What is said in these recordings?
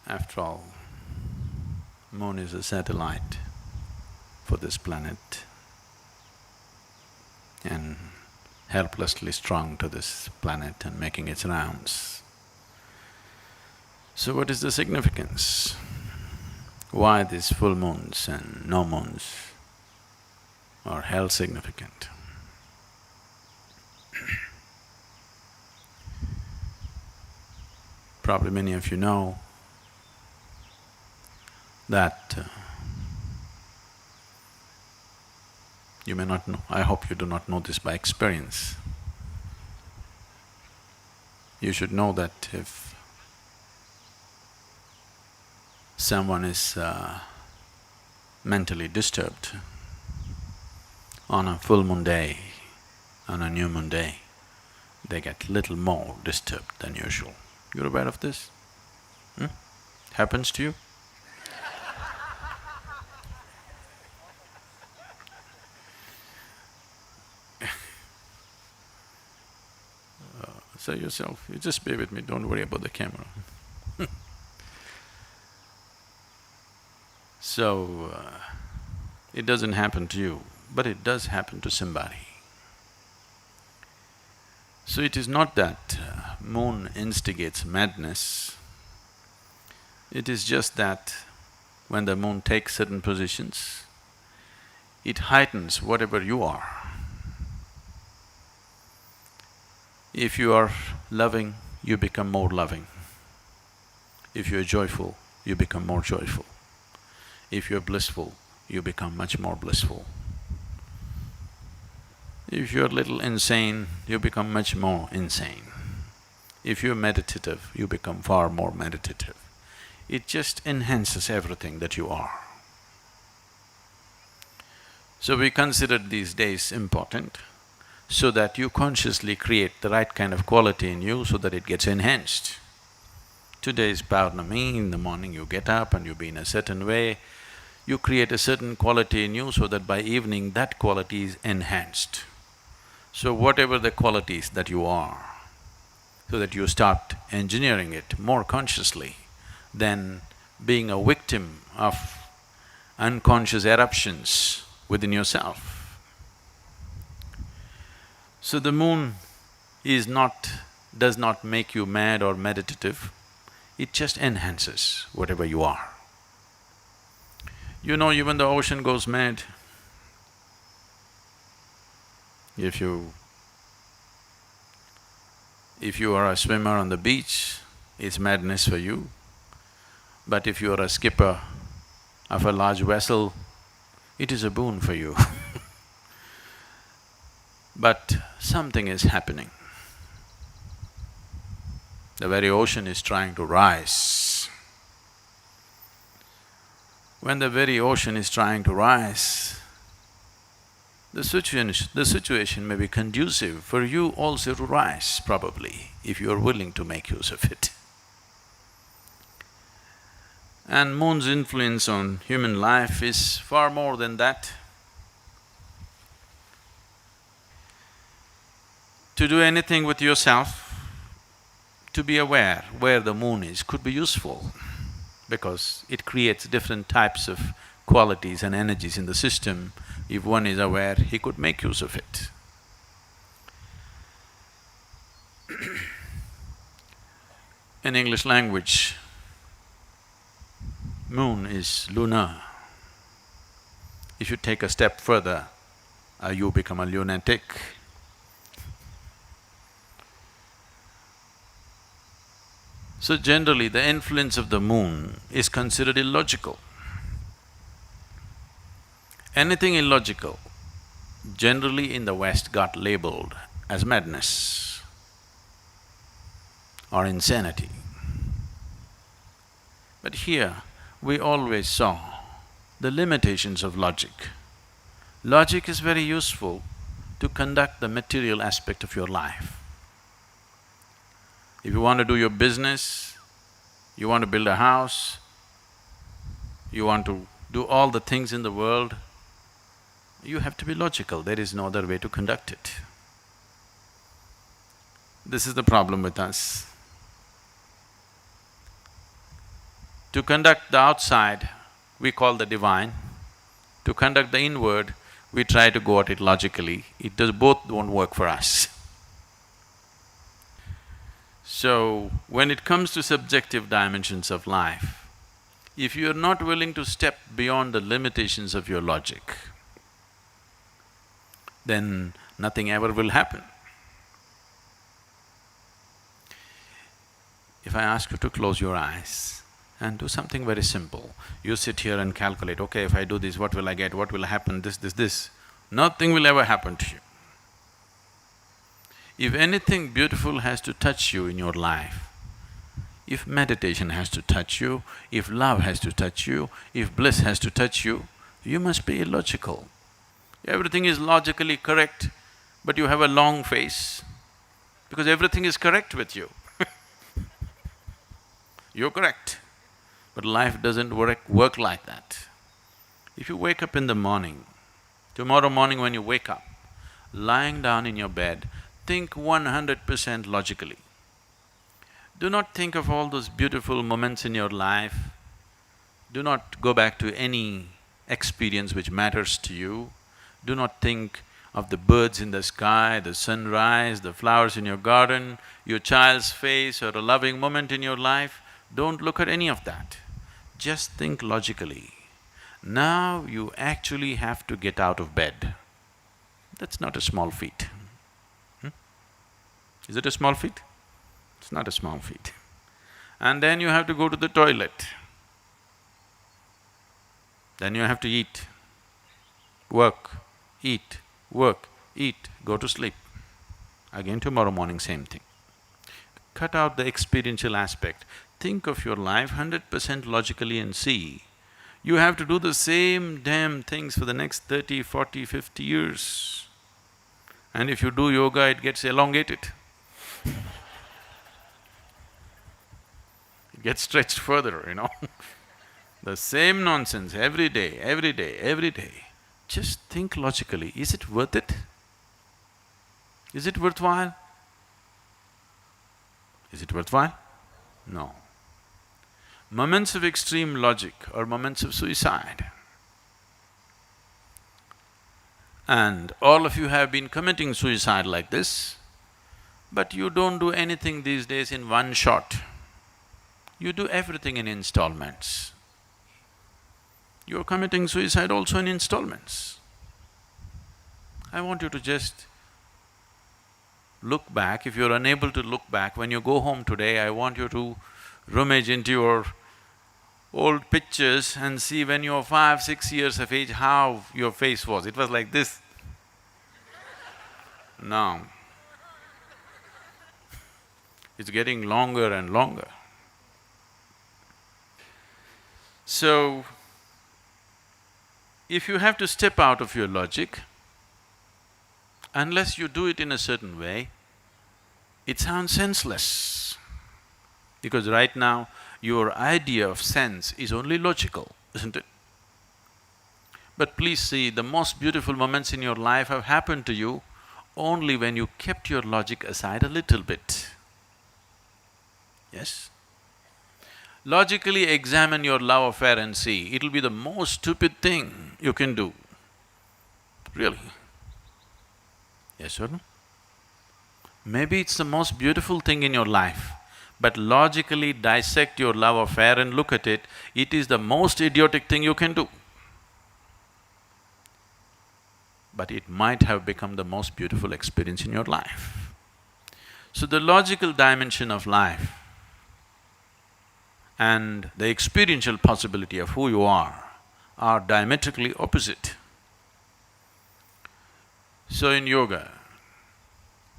After all, moon is a satellite for this planet and helplessly strung to this planet and making its rounds. So what is the significance? Why these full moons and no moons are held significant? Probably many of you know that you may not know, I hope you do not know this by experience. You should know that if someone is mentally disturbed on a full moon day, on a new moon day, they get little more disturbed than usual. You're aware of this? Happens to you? Say yourself, you just bear with me, don't worry about the camera. So, it doesn't happen to you, but it does happen to somebody. So it is not that moon instigates madness, it is just that when the moon takes certain positions, it heightens whatever you are. If you are loving, you become more loving. If you're joyful, you become more joyful. If you're blissful, you become much more blissful. If you're a little insane, you become much more insane. If you're meditative, you become far more meditative. It just enhances everything that you are. So we considered these days important so that you consciously create the right kind of quality in you so that it gets enhanced. Today is pournami, in the morning you get up and you be in a certain way, you create a certain quality in you so that by evening that quality is enhanced. So whatever the qualities that you are, so that you start engineering it more consciously than being a victim of unconscious eruptions within yourself. So the moon does not make you mad or meditative, it just enhances whatever you are. You know, even the ocean goes mad. If you are a swimmer on the beach, it's madness for you. But if you are a skipper of a large vessel, it is a boon for you. But something is happening. The very ocean is trying to rise. When the very ocean is trying to rise, the situation may be conducive for you also to rise, probably, if you are willing to make use of it. And moon's influence on human life is far more than that. To do anything with yourself, to be aware where the moon is could be useful because it creates different types of qualities and energies in the system. If one is aware, he could make use of it. In English language, moon is lunar. If you take a step further, you become a lunatic. So generally, the influence of the moon is considered illogical. Anything illogical, generally in the West got labeled as madness or insanity. But here, we always saw the limitations of logic. Logic is very useful to conduct the material aspect of your life. If you want to do your business, you want to build a house, you want to do all the things in the world, you have to be logical, there is no other way to conduct it. This is the problem with us. To conduct the outside, we call the divine. To conduct the inward, we try to go at it logically. Both won't work for us. So, when it comes to subjective dimensions of life, if you are not willing to step beyond the limitations of your logic, then nothing ever will happen. If I ask you to close your eyes and do something very simple, you sit here and calculate, okay, if I do this, what will I get, what will happen, this. Nothing will ever happen to you. If anything beautiful has to touch you in your life, if meditation has to touch you, if love has to touch you, if bliss has to touch you, you must be illogical. Everything is logically correct, but you have a long face because everything is correct with you. You're correct, but life doesn't work like that. If you wake up in the morning, tomorrow morning when you wake up, lying down in your bed, think 100% logically. Do not think of all those beautiful moments in your life. Do not go back to any experience which matters to you. Do not think of the birds in the sky, the sunrise, the flowers in your garden, your child's face or a loving moment in your life. Don't look at any of that. Just think logically. Now you actually have to get out of bed. That's not a small feat. Is it a small feat? It's not a small feat. And then you have to go to the toilet. Then you have to eat, work, eat, go to sleep. Again tomorrow morning, same thing. Cut out the experiential aspect. Think of your life 100% logically and see, you have to do the same damn things for the next 30, 40, 50 years. And if you do yoga, it gets elongated. It gets stretched further, you know. The same nonsense every day. Just think logically, is it worth it? Is it worthwhile? Is it worthwhile? No. Moments of extreme logic are moments of suicide. And all of you have been committing suicide like this, but you don't do anything these days in one shot. You do everything in installments. You're committing suicide also in installments. I want you to just look back. If you're unable to look back, when you go home today, I want you to rummage into your old pictures and see when you were 5, 6 years of age, how your face was. It was like this. Now, it's getting longer and longer. So, if you have to step out of your logic, unless you do it in a certain way, it sounds senseless. Because right now, your idea of sense is only logical, isn't it? But please see, the most beautiful moments in your life have happened to you only when you kept your logic aside a little bit. Yes? Logically examine your love affair and see, it'll be the most stupid thing you can do. Really. Yes or no? Maybe it's the most beautiful thing in your life, but logically dissect your love affair and look at it, it is the most idiotic thing you can do. But it might have become the most beautiful experience in your life. So the logical dimension of life and the experiential possibility of who you are diametrically opposite. So in yoga,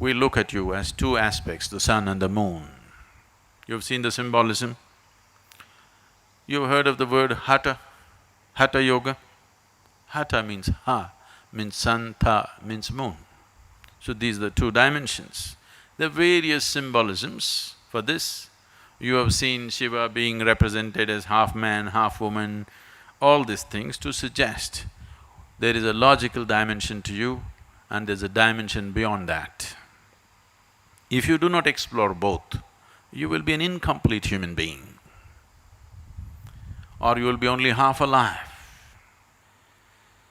we look at you as two aspects, the sun and the moon. You've seen the symbolism? You've heard of the word hatha, hatha yoga? Hatha means ha, means sun, tha means moon. So these are the two dimensions. There are various symbolisms for this. You have seen Shiva being represented as half man, half woman, all these things to suggest there is a logical dimension to you and there's a dimension beyond that. If you do not explore both, you will be an incomplete human being. or you will be only half alive.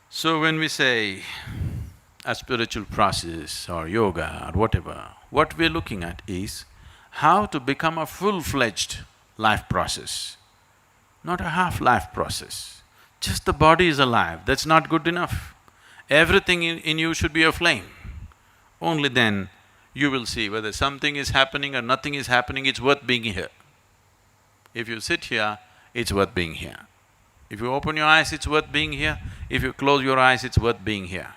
So when we say a spiritual process or yoga or whatever, what we're looking at is how to become a full-fledged life process, not a half-life process. Just the body is alive, that's not good enough. Everything in you should be aflame. Only then you will see whether something is happening or nothing is happening, it's worth being here. If you sit here, it's worth being here. If you open your eyes, it's worth being here. If you close your eyes, it's worth being here.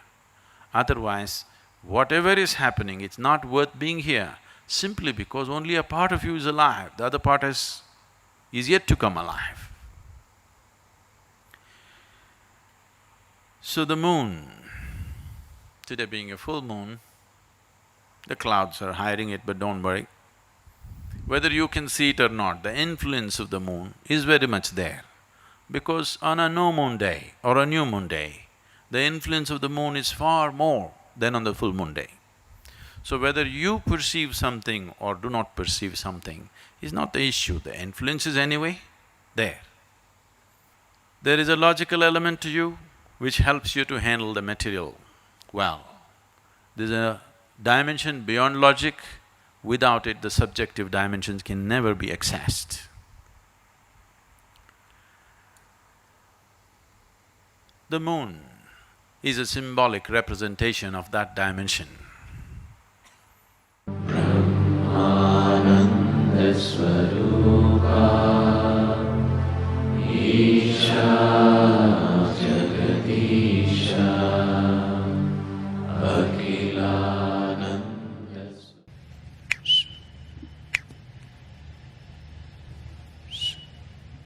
Otherwise, whatever is happening, it's not worth being here, simply because only a part of you is alive, the other part is yet to come alive. So the moon, today being a full moon, the clouds are hiding it, but don't worry. Whether you can see it or not, the influence of the moon is very much there. Because on a no moon day or a new moon day, the influence of the moon is far more than on the full moon day. So whether you perceive something or do not perceive something is not the issue, the influence is anyway there. There is a logical element to you which helps you to handle the material well. There's a dimension beyond logic, without it the subjective dimensions can never be accessed. The moon is a symbolic representation of that dimension. Brahmananda Swarupa Isha Jagati